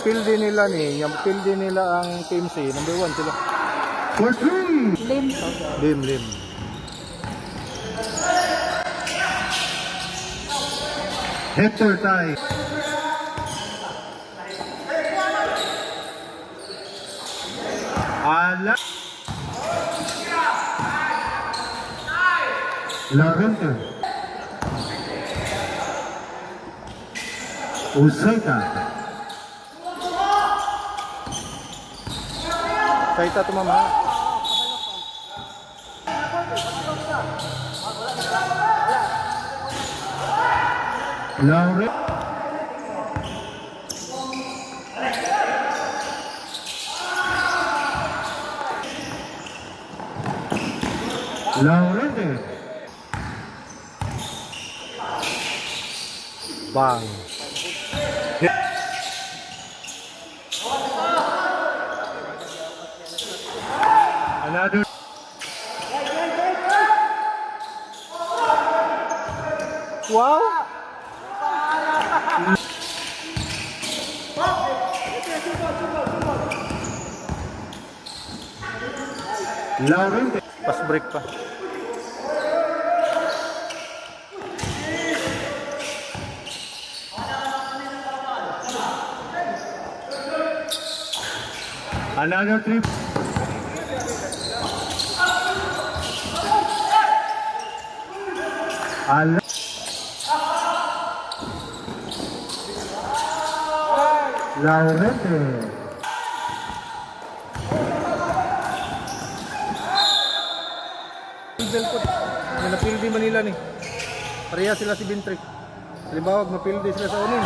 mapildi nila ang Team C. Number 1 sila. For 3. Lim to. Lim. Hector tie. Ala. Lorente. Usaita. Saita tumama. Laure. Laurente. Bang. Another. Wow! Laurente. Pass break pa. Another trip. Ala. Laurente. May napildi Manila ni. Pareha sila si Bintrick. Halimbawa, mapildi sila sa unin.